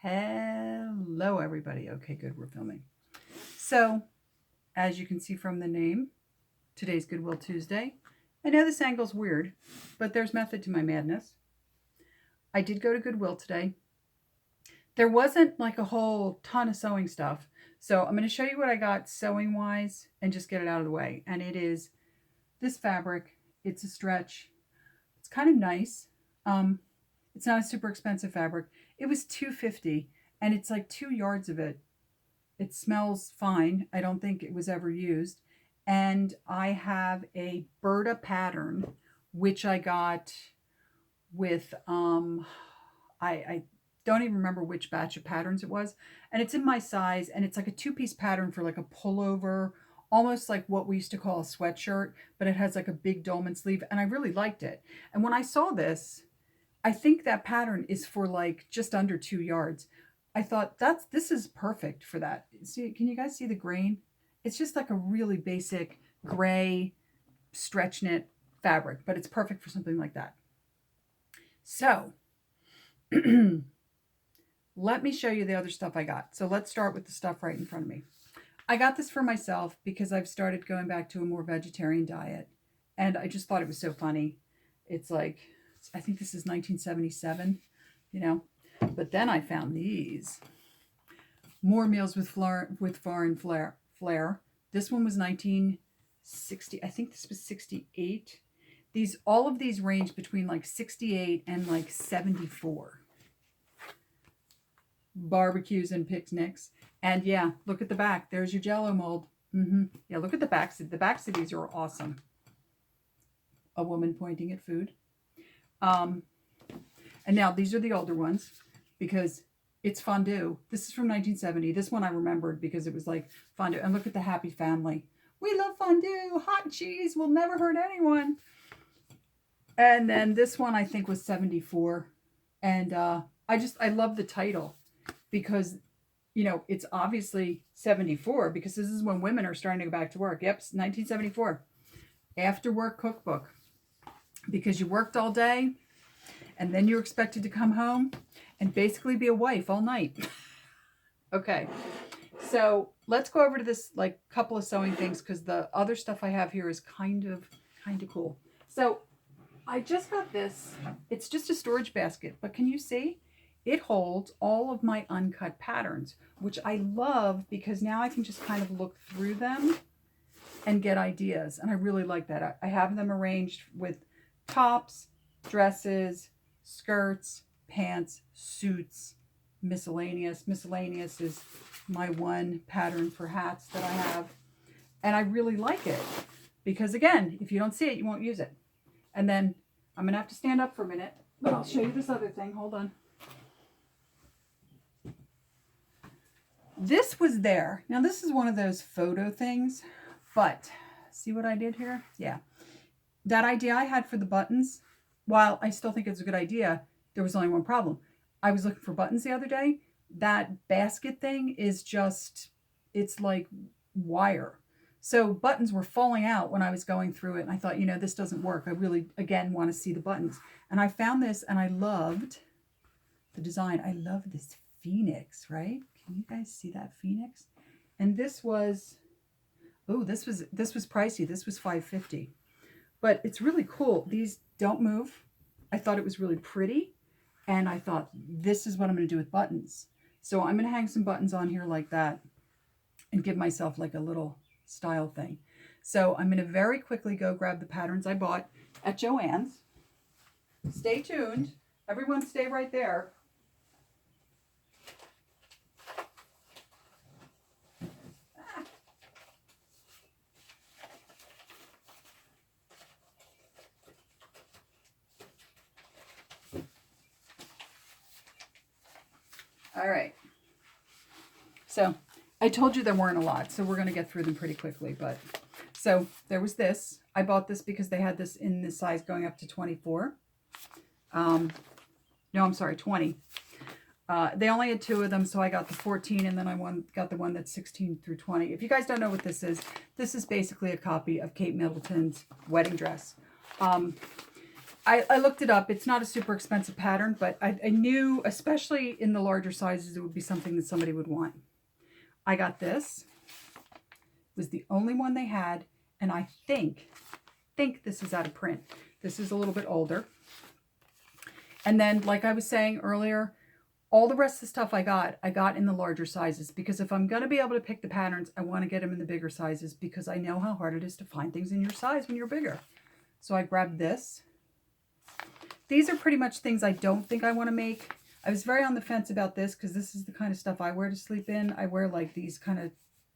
Hello, everybody. Okay, good. We're filming. So, as you can see from the name, today's Goodwill Tuesday. I know this angle's weird, but there's method to my madness. I did go to Goodwill today. There wasn't like a whole ton of sewing stuff. So, I'm going to show you what I got sewing wise and just get it out of the way. And it is this fabric. It's a stretch. It's kind of nice. It's not a super expensive fabric. It was $2.50 and it's like 2 yards of it. It smells fine. I don't think it was ever used. And I have a Berta pattern, which I got with I don't even remember which batch of patterns it was. And it's in my size, and it's like a 2-piece pattern for like a pullover, almost like what we used to call a sweatshirt, but it has like a big dolman sleeve, and I really liked it. And when I saw this, I think that pattern is for like just under 2 yards. I thought this is perfect for that. See, can you guys see the grain? It's just like a really basic gray stretch knit fabric, but it's perfect for something like that. So let me show you the other stuff I got. So let's start with the stuff right in front of me. I got this for myself because I've started going back to a more vegetarian diet, and I just thought it was so funny. It's like, I think this is 1977, But then I found these. More Meals with Foreign Flair. This one was 1960. I think this was 68. All of these range between like 68 and like 74. Barbecues and picnics. And yeah, look at the back. There's your Jell-O mold. Yeah, look at the backs. The backs of these are awesome. A woman pointing at food. And now these are the older ones because it's fondue. This is from 1970. This one I remembered because it was like fondue. And look at the happy family. We love fondue. Hot cheese will never hurt anyone. And then this one I think was 74. And I love the title because, it's obviously 74 because this is when women are starting to go back to work. Yep, 1974. After work cookbook. Because you worked all day and then you're expected to come home and basically be a wife all night. Okay, so let's go over to this like couple of sewing things because the other stuff I have here is kind of cool. So I just got this. It's just a storage basket, but can you see? It holds all of my uncut patterns, which I love because now I can just kind of look through them and get ideas. And I really like that. I have them arranged with tops, dresses, skirts, pants, suits, miscellaneous. Miscellaneous is my one pattern for hats that I have. And I really like it because, again, if you don't see it, you won't use it. And then I'm going to have to stand up for a minute, but I'll show you this other thing. Hold on. This was there. Now, this is one of those photo things, but see what I did here? Yeah. That idea I had for the buttons, while I still think it's a good idea, there was only one problem. I was looking for buttons the other day. That basket thing is just, it's like wire. So buttons were falling out when I was going through it. And I thought, this doesn't work. I really, again, want to see the buttons. And I found this and I loved the design. I love this phoenix, right? Can you guys see that phoenix? And this was, this was pricey. This was $5.50. But it's really cool. These don't move. I thought it was really pretty. And I thought, this is what I'm going to do with buttons. So I'm going to hang some buttons on here like that and give myself like a little style thing. So I'm going to very quickly go grab the patterns I bought at Joanns. Stay tuned. Everyone stay right there. All right. So I told you there weren't a lot, so we're going to get through them pretty quickly. But so there was this. I bought this because they had this in this size going up to 24. No, I'm sorry, 20. They only had 2 of them, so I got the 14, and then I got the one that's 16 through 20. If you guys don't know what this is basically a copy of Kate Middleton's wedding dress. I looked it up. It's not a super expensive pattern, but I knew, especially in the larger sizes, it would be something that somebody would want. I got this. It was the only one they had, and I think this is out of print. This is a little bit older. And then, like I was saying earlier, all the rest of the stuff I got in the larger sizes, because if I'm going to be able to pick the patterns, I want to get them in the bigger sizes, because I know how hard it is to find things in your size when you're bigger. So I grabbed this. These are pretty much things I don't think I want to make. I was very on the fence about this because this is the kind of stuff I wear to sleep in. I wear like these kind of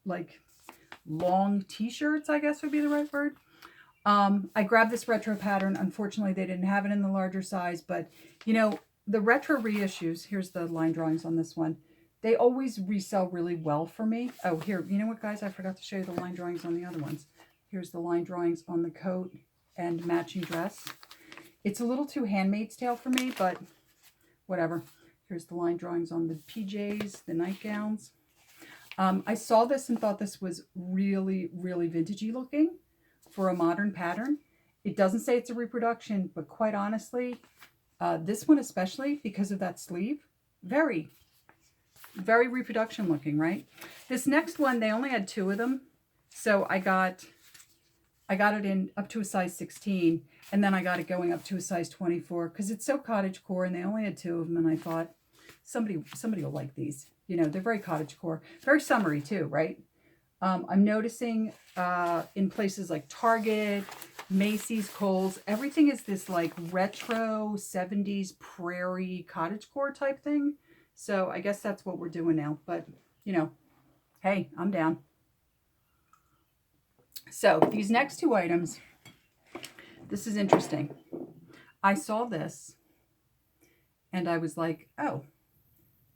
like long t-shirts, I guess would be the right word. I grabbed this retro pattern. Unfortunately, they didn't have it in the larger size, but you know, the retro reissues, here's the line drawings on this one. They always resell really well for me. Oh, here, you know what, guys? I forgot to show you the line drawings on the other ones. Here's the line drawings on the coat and matching dress. It's a little too Handmaid's Tale for me, but whatever. Here's the line drawings on the PJs, the nightgowns. I saw this and thought this was really, really vintagey looking for a modern pattern. It doesn't say it's a reproduction, but quite honestly, this one especially, because of that sleeve, very, very reproduction looking, right? This next one, they only had 2 of them. So I got it in up to a size 16, and then I got it going up to a size 24 because it's so cottagecore, and they only had 2 of them, and I thought somebody will like these. You know, they're very cottagecore, very summery too, right? I'm noticing in places like Target, Macy's, Kohl's, everything is this like retro 70s prairie cottagecore type thing. So I guess that's what we're doing now. But, you know, hey, I'm down. So these next 2 items, this is interesting. I saw this and I was like, oh,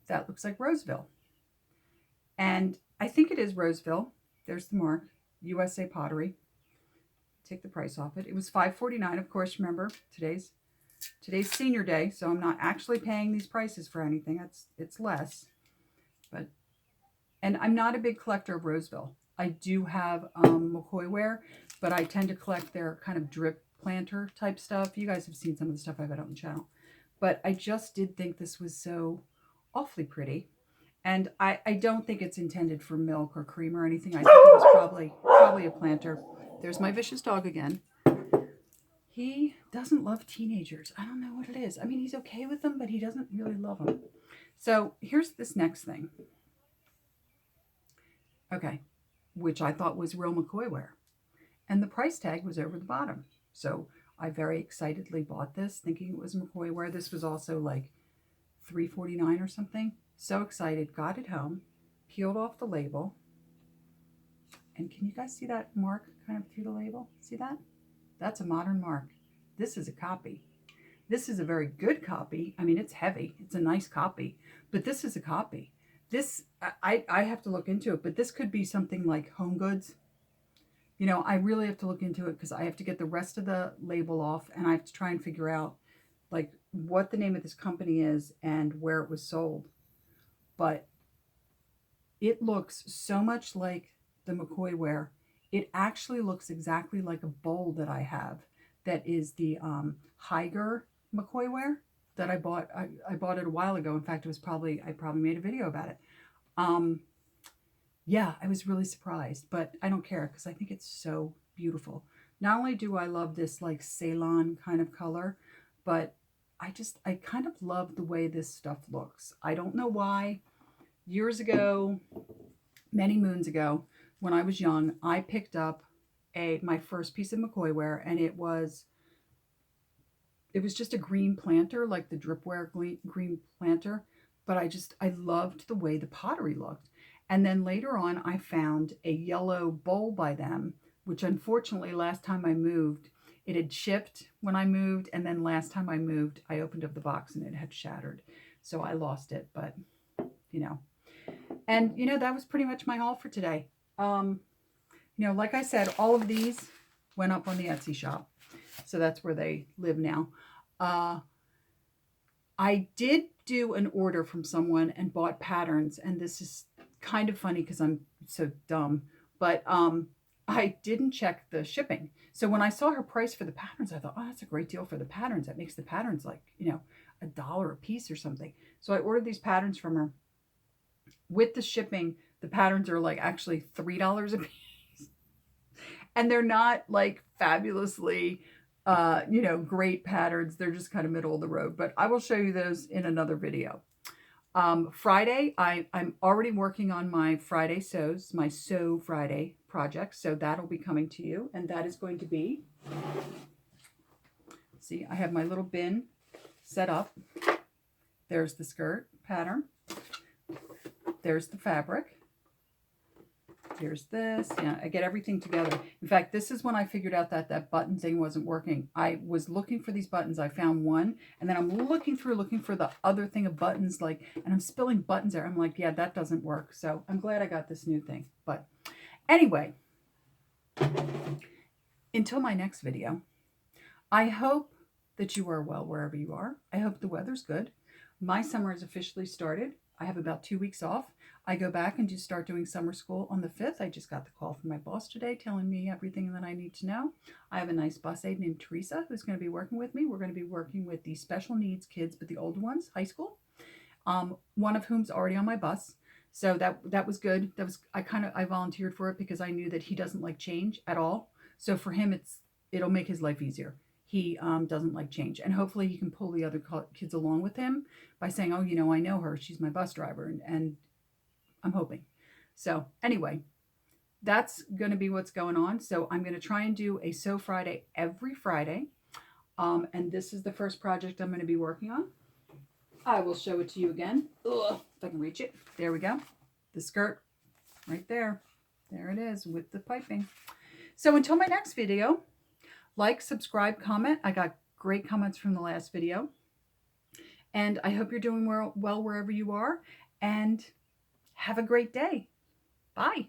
that looks like Roseville. And I think it is Roseville. There's the mark, USA Pottery. Take the price off it. It was $5.49, of course. Remember, today's senior day, so I'm not actually paying these prices for anything. It's less. But, and I'm not a big collector of Roseville. I do have McCoy ware, but I tend to collect their kind of drip planter type stuff. You guys have seen some of the stuff I've got on the channel. But I just did think this was so awfully pretty. And I don't think it's intended for milk or cream or anything. I think it was probably a planter. There's my vicious dog again. He doesn't love teenagers. I don't know what it is. I mean, he's okay with them, but he doesn't really love them. So here's this next thing. Okay, which I thought was real McCoy ware. And the price tag was over the bottom. So I very excitedly bought this, thinking it was McCoy ware. This was also like $3.49 or something. So excited, got it home, peeled off the label. And can you guys see that mark kind of through the label? See that? That's a modern mark. This is a copy. This is a very good copy. I mean, it's heavy. It's a nice copy. But this is a copy. This, I have to look into it, but this could be something like Home Goods. You know, I really have to look into it because I have to get the rest of the label off, and I have to try and figure out like what the name of this company is and where it was sold. But it looks so much like the McCoy ware. It actually looks exactly like a bowl that I have that is the Higer McCoy ware that I bought. I bought it a while ago. In fact, I probably made a video about it. Yeah, I was really surprised, but I don't care because I think it's so beautiful. Not only do I love this like Ceylon kind of color, but I kind of love the way this stuff looks. I don't know why. Years ago, many moons ago, when I was young, I picked up my first piece of McCoy ware, and it was just a green planter, like the dripware green planter, but I loved the way the pottery looked. And then later on, I found a yellow bowl by them, which unfortunately last time I moved, it had shipped when I moved, and then last time I moved, I opened up the box and it had shattered. So I lost it, but you know. And you know, that was pretty much my haul for today. You know, like I said, all of these went up on the Etsy shop. So that's where they live now. I did do an order from someone and bought patterns, and this is kind of funny because I'm so dumb, but I didn't check the shipping. So when I saw her price for the patterns, I thought, oh, that's a great deal for the patterns. That makes the patterns like, $1 a piece or something. So I ordered these patterns from her. With the shipping, the patterns are like actually $3 a piece. And they're not like fabulously, great patterns. They're just kind of middle of the road. But I will show you those in another video. Friday, I'm already working on my Friday sews, my Sew Friday project. So that'll be coming to you. And that is going to be, see, I have my little bin set up. There's the skirt pattern. There's the fabric. Here's this. Yeah, I get everything together. In fact, this is when I figured out that that button thing wasn't working. I was looking for these buttons. I found one, and then I'm looking for the other thing of buttons, and I'm spilling buttons there. I'm like, yeah, that doesn't work. So I'm glad I got this new thing. But anyway, until my next video, I hope that you are well wherever you are. I hope the weather's good. My summer has officially started. I have about 2 weeks off. I go back and just start doing summer school on the 5th. I just got the call from my boss today telling me everything that I need to know. I have a nice boss aide named Teresa who's going to be working with me. We're going to be working with the special needs kids, but the older ones, high school. One of whom's already on my bus. So that was good. I volunteered for it because I knew that he doesn't like change at all. So for him, it'll make his life easier. He doesn't like change. And hopefully he can pull the other kids along with him by saying, oh, I know her. She's my bus driver. And I'm hoping. So anyway, that's going to be what's going on. So I'm going to try and do a Sew Friday every Friday. And this is the first project I'm going to be working on. I will show it to you again. Ugh, if I can reach it. There we go. The skirt right there. There it is with the piping. So until my next video, like, subscribe, comment. I got great comments from the last video. And I hope you're doing well wherever you are. And have a great day. Bye.